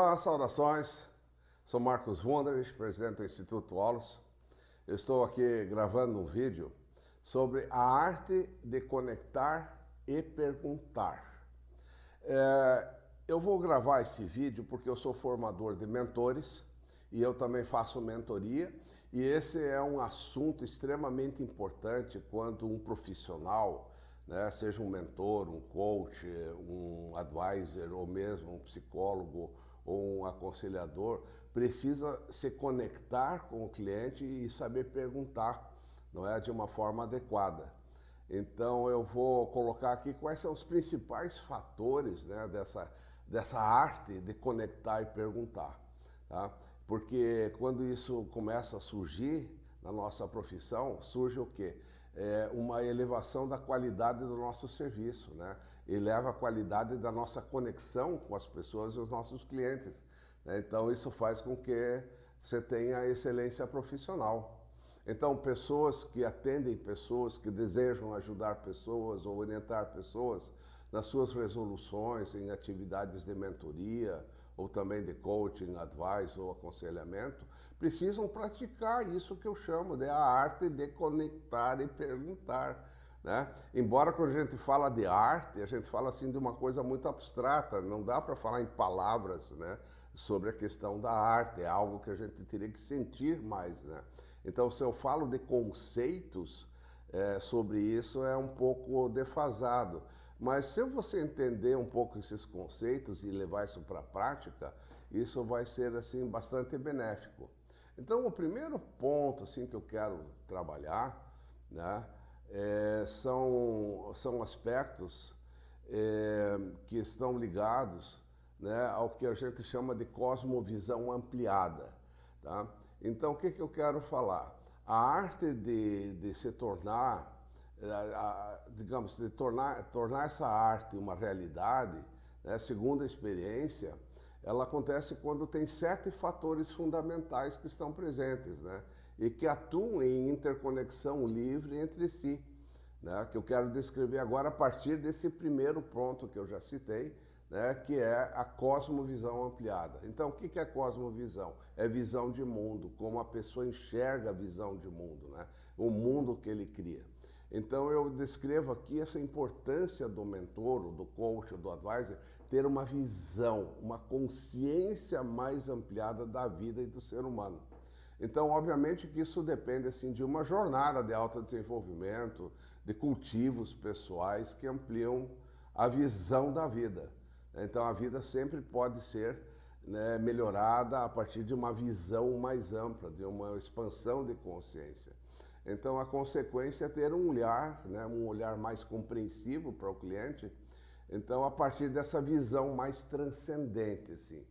Olá, saudações. Sou Marcos Wunderlich, presidente do Instituto Holos. Eu estou aqui gravando um vídeo sobre a arte de conectar e perguntar. Eu vou gravar esse vídeo porque eu sou formador de mentores e eu também faço mentoria, e esse é um assunto extremamente importante quando um profissional, né, seja um mentor, um coach, um advisor ou mesmo um psicólogo ou um aconselhador, precisa se conectar com o cliente e saber perguntar, não é, de uma forma adequada. Então eu vou colocar aqui quais são os principais fatores, né, dessa arte de conectar e perguntar, tá? Porque quando isso começa a surgir na nossa profissão, surge o quê? Uma elevação da qualidade do nosso serviço, né? Eleva a qualidade da nossa conexão com as pessoas e os nossos clientes, né? Então isso faz com que você tenha excelência profissional. Então, pessoas que atendem pessoas, que desejam ajudar pessoas ou orientar pessoas nas suas resoluções em atividades de mentoria ou também de coaching, advice ou aconselhamento, precisam praticar isso que eu chamo de a arte de conectar e perguntar, né? Embora quando a gente fala de arte, a gente fala assim de uma coisa muito abstrata, não dá para falar em palavras, né, sobre a questão da arte, é algo que a gente teria que sentir mais, né? Então, se eu falo de conceitos sobre isso, é um pouco defasado. Mas se você entender um pouco esses conceitos e levar isso para a prática, isso vai ser assim bastante benéfico. Então, o primeiro ponto assim que eu quero trabalhar, né, são aspectos que estão ligados, né, ao que a gente chama de cosmovisão ampliada, tá? Então, o que eu quero falar? A arte de se tornar, digamos, de tornar essa arte uma realidade, né, segundo a experiência, ela acontece quando tem 7 fatores fundamentais que estão presentes, né, e que atuam em interconexão livre entre si, né, que eu quero descrever agora a partir desse primeiro ponto que eu já citei, né, que é a cosmovisão ampliada. Então, o que é cosmovisão? É visão de mundo, como a pessoa enxerga a visão de mundo, né? O mundo que ele cria. Então, eu descrevo aqui essa importância do mentor, do coach, do advisor, ter uma visão, uma consciência mais ampliada da vida e do ser humano. Então, obviamente que isso depende assim, de uma jornada de autodesenvolvimento, de cultivos pessoais que ampliam a visão da vida. Então, a vida sempre pode ser, né, melhorada a partir de uma visão mais ampla, de uma expansão de consciência. Então, a consequência é ter um olhar, né, um olhar mais compreensivo para o cliente. Então, a partir dessa visão mais transcendente, assim.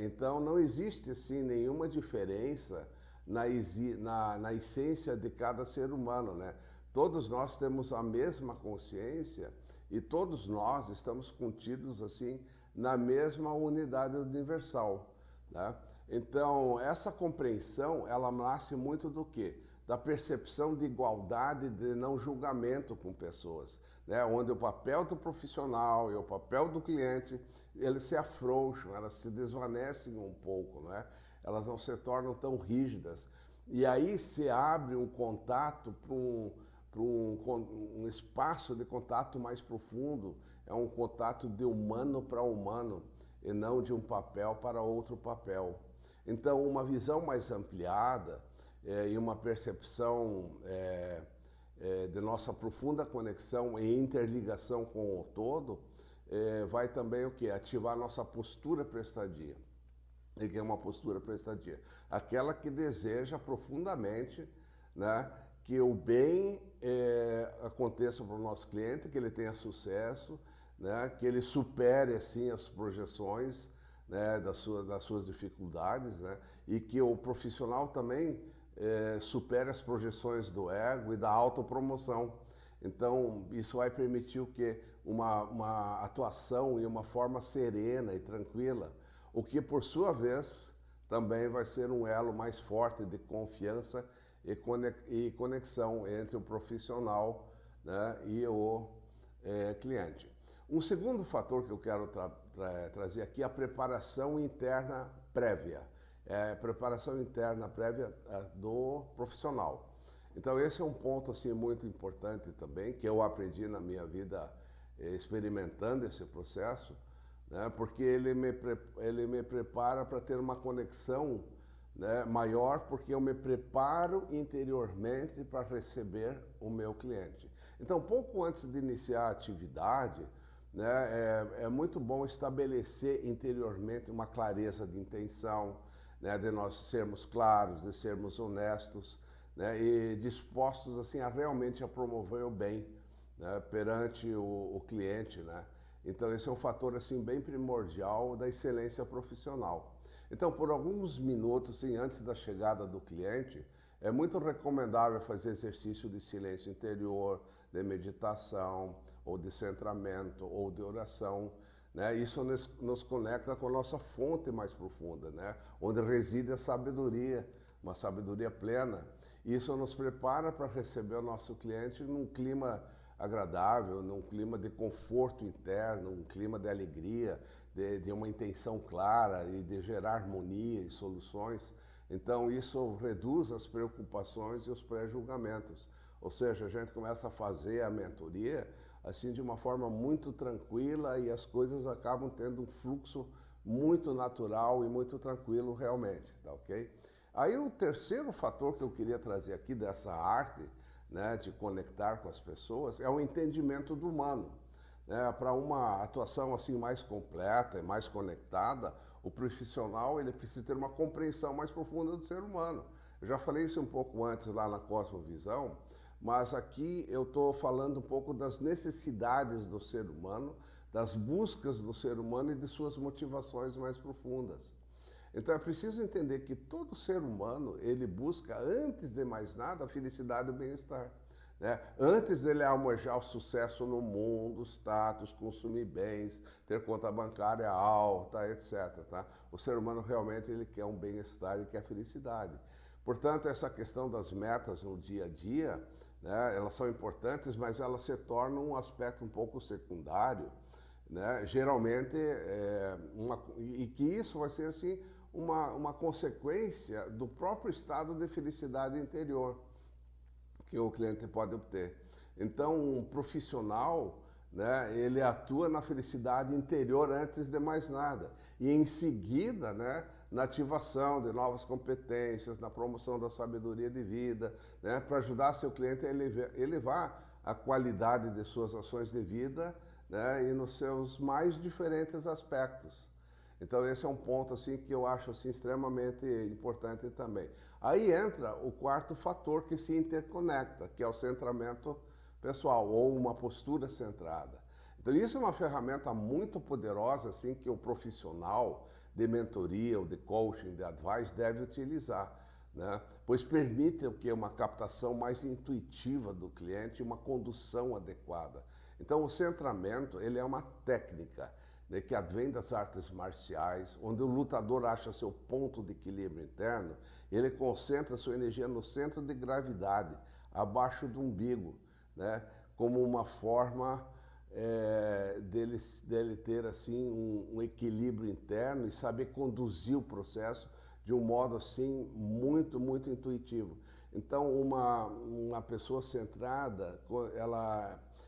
Então, não existe assim nenhuma diferença na essência de cada ser humano, né? Todos nós temos a mesma consciência e todos nós estamos contidos assim na mesma unidade universal, né? Então, essa compreensão, ela nasce muito do quê? Da percepção de igualdade, de não julgamento com pessoas, né? Onde o papel do profissional e o papel do cliente, eles se afrouxam, elas se desvanecem um pouco, né? Elas não se tornam tão rígidas. E aí se abre um contato para um espaço de contato mais profundo, é um contato de humano para humano e não de um papel para outro papel. Então, uma visão mais ampliada e uma percepção de nossa profunda conexão e interligação com o todo vai também o quê? Ativar a nossa postura prestadia. E que é uma postura prestadia? Aquela que deseja profundamente, né, que o bem aconteça para o nosso cliente, que ele tenha sucesso, né, que ele supere assim as projeções, né, das suas dificuldades, né, e que o profissional também supere as projeções do ego e da autopromoção. Então, isso vai permitir o quê? Uma atuação e uma forma serena e tranquila, o que, por sua vez, também vai ser um elo mais forte de confiança e conexão entre o profissional, né, e o cliente. Um segundo fator que eu quero trazer aqui é a preparação interna prévia. Preparação interna prévia do profissional. Então esse é um ponto assim muito importante também, que eu aprendi na minha vida experimentando esse processo, né, porque ele me prepara para ter uma conexão, né, maior, porque eu me preparo interiormente para receber o meu cliente. Então, pouco antes de iniciar a atividade, né, é muito bom estabelecer interiormente uma clareza de intenção, né, de nós sermos claros, de sermos honestos, né, e dispostos assim a realmente a promover o bem, né, perante o cliente, né? Então esse é um fator assim bem primordial da excelência profissional. Então, por alguns minutos, assim, antes da chegada do cliente, é muito recomendável fazer exercício de silêncio interior, de meditação, ou de centramento, ou de oração, né? Isso nos conecta com a nossa fonte mais profunda, né? Onde reside a sabedoria, uma sabedoria plena. Isso nos prepara para receber o nosso cliente num clima agradável, num clima de conforto interno, um clima de alegria, de uma intenção clara e de gerar harmonia e soluções. Então isso reduz as preocupações e os pré-julgamentos. Ou seja, a gente começa a fazer a mentoria assim de uma forma muito tranquila e as coisas acabam tendo um fluxo muito natural e muito tranquilo realmente, tá ok? Aí o terceiro fator que eu queria trazer aqui dessa arte, né, de conectar com as pessoas, é o entendimento do humano. Né? Para uma atuação assim mais completa e mais conectada, o profissional ele precisa ter uma compreensão mais profunda do ser humano. Eu já falei isso um pouco antes lá na Cosmovisão, mas aqui eu estou falando um pouco das necessidades do ser humano, das buscas do ser humano e de suas motivações mais profundas. Então é preciso entender que todo ser humano, ele busca, antes de mais nada, a felicidade e o bem-estar. Né? Antes dele almejar o sucesso no mundo, status, consumir bens, ter conta bancária alta, etc. Tá? O ser humano realmente ele quer um bem-estar e quer felicidade. Portanto, essa questão das metas no dia a dia, né, elas são importantes, mas elas se tornam um aspecto um pouco secundário, né? Geralmente, e que isso vai ser assim, uma consequência do próprio estado de felicidade interior que o cliente pode obter. Então, um profissional, né, ele atua na felicidade interior antes de mais nada. E em seguida, né, na ativação de novas competências, na promoção da sabedoria de vida, né, para ajudar seu cliente a elevar a qualidade de suas ações de vida, né, e nos seus mais diferentes aspectos. Então esse é um ponto assim que eu acho assim extremamente importante também. Aí entra o quarto fator que se interconecta, que é o centramento pessoal ou uma postura centrada. Então isso é uma ferramenta muito poderosa assim que o profissional de mentoria ou de coaching, de advice deve utilizar, né? Pois permite o que uma captação mais intuitiva do cliente, uma condução adequada. Então o centramento ele é uma técnica, né, que advém das artes marciais, onde o lutador acha seu ponto de equilíbrio interno, ele concentra sua energia no centro de gravidade, abaixo do umbigo, né, como uma forma dele ter assim um equilíbrio interno e saber conduzir o processo de um modo assim muito, muito intuitivo. Então uma pessoa centrada,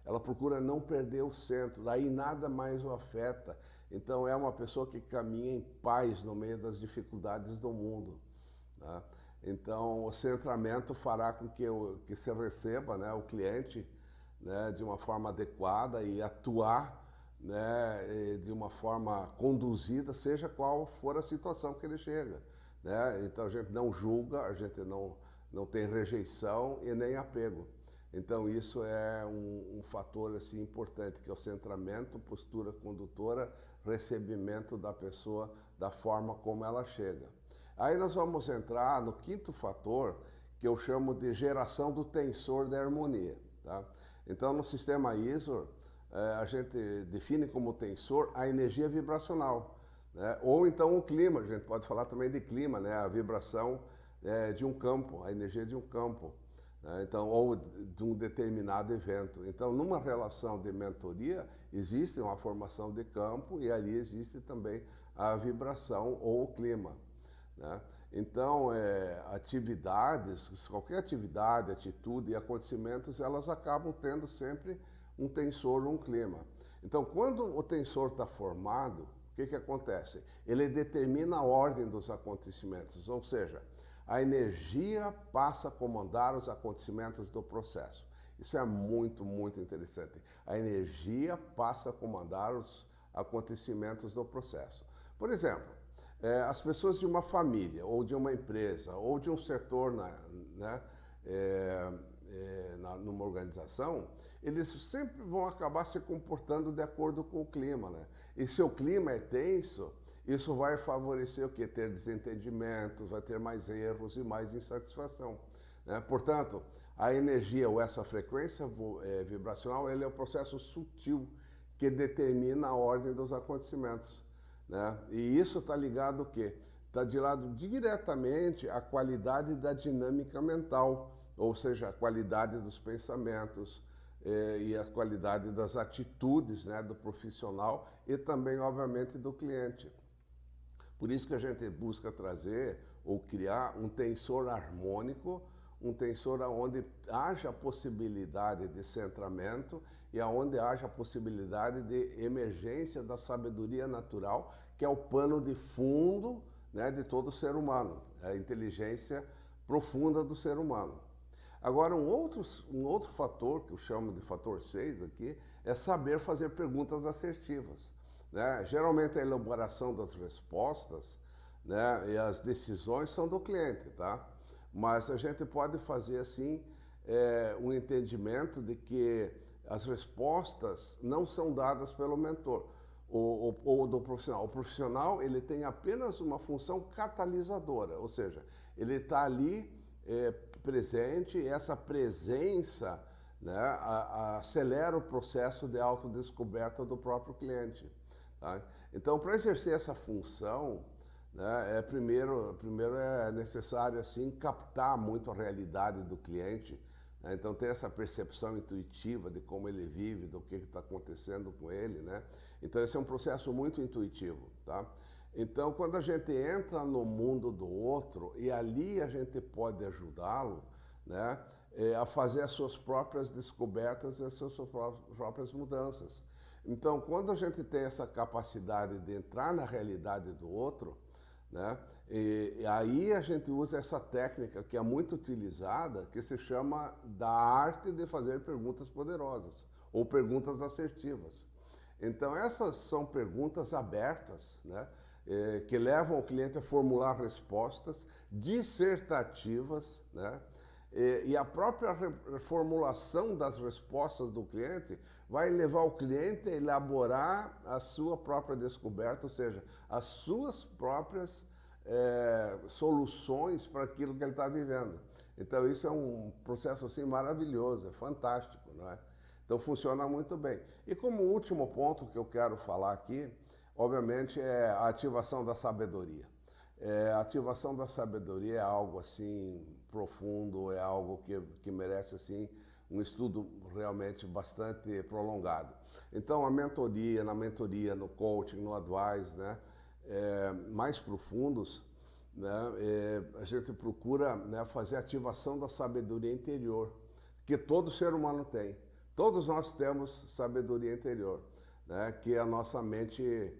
ela procura não perder o centro, daí nada mais o afeta. Então é uma pessoa que caminha em paz no meio das dificuldades do mundo. Tá? Então o centramento fará com que se receba, né, o cliente, né, de uma forma adequada e atuar, né, de uma forma conduzida, seja qual for a situação que ele chega. Né? Então a gente não julga, a gente não tem rejeição e nem apego. Então isso é um fator assim, importante, que é o centramento, postura condutora, recebimento da pessoa da forma como ela chega. Aí nós vamos entrar no quinto fator, que eu chamo de geração do tensor da harmonia. Tá? Então no sistema ISO, a gente define como tensor a energia vibracional, né? Ou então o clima, a gente pode falar também de clima, né? A vibração de um campo, a energia de um campo. né? Então, ou de um determinado evento. Então, numa relação de mentoria, existe uma formação de campo e ali existe também a vibração ou o clima, né? Então, atividades, qualquer atividade, atitude e acontecimentos, elas acabam tendo sempre um tensor ou um clima. Então, quando o tensor está formado, o que acontece? Ele determina a ordem dos acontecimentos, ou seja, a energia passa a comandar os acontecimentos do processo. Isso é muito, muito interessante. A energia passa a comandar os acontecimentos do processo. Por exemplo, as pessoas de uma família, ou de uma empresa, ou de um setor numa organização, eles sempre vão acabar se comportando de acordo com o clima, né? E se o clima é tenso, isso vai favorecer o quê? Ter desentendimentos, vai ter mais erros e mais insatisfação, né? Portanto, a energia ou essa frequência vibracional, ele é o processo sutil que determina a ordem dos acontecimentos, né? E isso está ligado ao quê? Está ligado diretamente à qualidade da dinâmica mental, ou seja, a qualidade dos pensamentos e a qualidade das atitudes, né, do profissional e também, obviamente, do cliente. Por isso que a gente busca trazer ou criar um tensor harmônico, um tensor onde haja possibilidade de centramento e onde haja possibilidade de emergência da sabedoria natural, que é o pano de fundo, né, de todo ser humano, a inteligência profunda do ser humano. Agora, um outro fator, que eu chamo de fator 6 aqui, é saber fazer perguntas assertivas, né? Geralmente a elaboração das respostas, né, e as decisões são do cliente, tá? Mas a gente pode fazer assim um entendimento de que as respostas não são dadas pelo mentor ou do profissional. O profissional, ele tem apenas uma função catalisadora, ou seja, ele está ali presente, e essa presença, né, acelera o processo de autodescoberta do próprio cliente, tá? Então, para exercer essa função, né, primeiro é necessário assim captar muito a realidade do cliente, né? Então, ter essa percepção intuitiva de como ele vive, do que está acontecendo com ele, né? Então, esse é um processo muito intuitivo, tá? Então, quando a gente entra no mundo do outro, e ali a gente pode ajudá-lo, né, a fazer as suas próprias descobertas e as suas próprias mudanças. Então, quando a gente tem essa capacidade de entrar na realidade do outro, né, e aí a gente usa essa técnica que é muito utilizada, que se chama da arte de fazer perguntas poderosas, ou perguntas assertivas. Então, essas são perguntas abertas, né, que levam o cliente a formular respostas dissertativas, né? E a própria formulação das respostas do cliente vai levar o cliente a elaborar a sua própria descoberta, ou seja, as suas próprias soluções para aquilo que ele está vivendo. Então, isso é um processo assim maravilhoso, é fantástico, não é? Então, funciona muito bem. E como último ponto que eu quero falar aqui, obviamente, é a ativação da sabedoria. A ativação da sabedoria é algo assim profundo, é algo que merece assim um estudo realmente bastante prolongado. Então, na mentoria, no coaching, no advice, né, mais profundos, né, a gente procura, né, fazer a ativação da sabedoria interior, que todo ser humano tem. Todos nós temos sabedoria interior, né, que é a nossa mente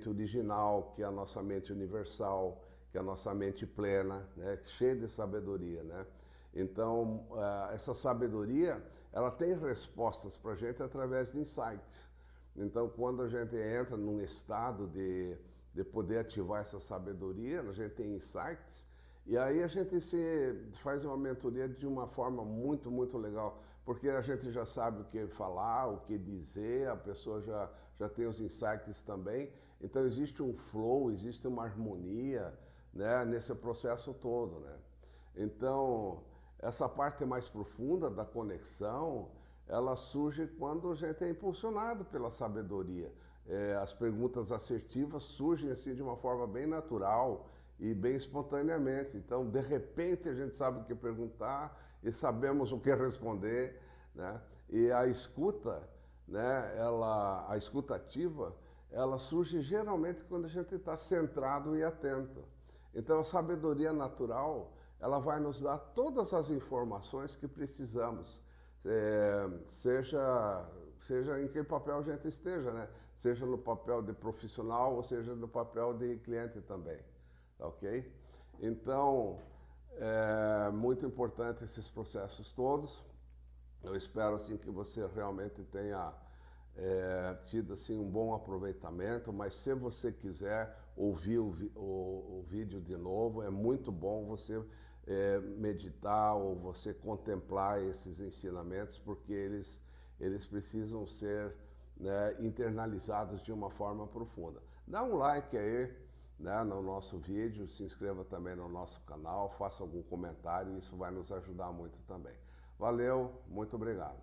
original, que é a nossa mente universal, que é a nossa mente plena, né, cheia de sabedoria, né? Então, essa sabedoria, ela tem respostas para a gente através de insights. Então, quando a gente entra num estado de poder ativar essa sabedoria, a gente tem insights, e aí a gente faz uma mentoria de uma forma muito, muito legal, porque a gente já sabe o que falar, o que dizer, a pessoa já tem os insights também. Então, existe um flow, existe uma harmonia, né, nesse processo todo, né? Então, essa parte mais profunda da conexão, ela surge quando a gente é impulsionado pela sabedoria. As perguntas assertivas surgem assim de uma forma bem natural e bem espontaneamente. Então, de repente, a gente sabe o que perguntar e sabemos o que responder, né? E a escuta, né, a escuta ativa, ela surge geralmente quando a gente está centrado e atento. Então, a sabedoria natural, ela vai nos dar todas as informações que precisamos, seja em que papel a gente esteja, né? Seja no papel de profissional ou seja no papel de cliente também, tá ok? Então, é muito importante esses processos todos. Eu espero assim que você realmente tenha tido assim um bom aproveitamento, mas se você quiser ouvir o vídeo de novo, é muito bom você meditar ou você contemplar esses ensinamentos, porque eles precisam ser, né, internalizados de uma forma profunda. Dá um like aí, né, no nosso vídeo, se inscreva também no nosso canal, faça algum comentário, isso vai nos ajudar muito também. Valeu, muito obrigado.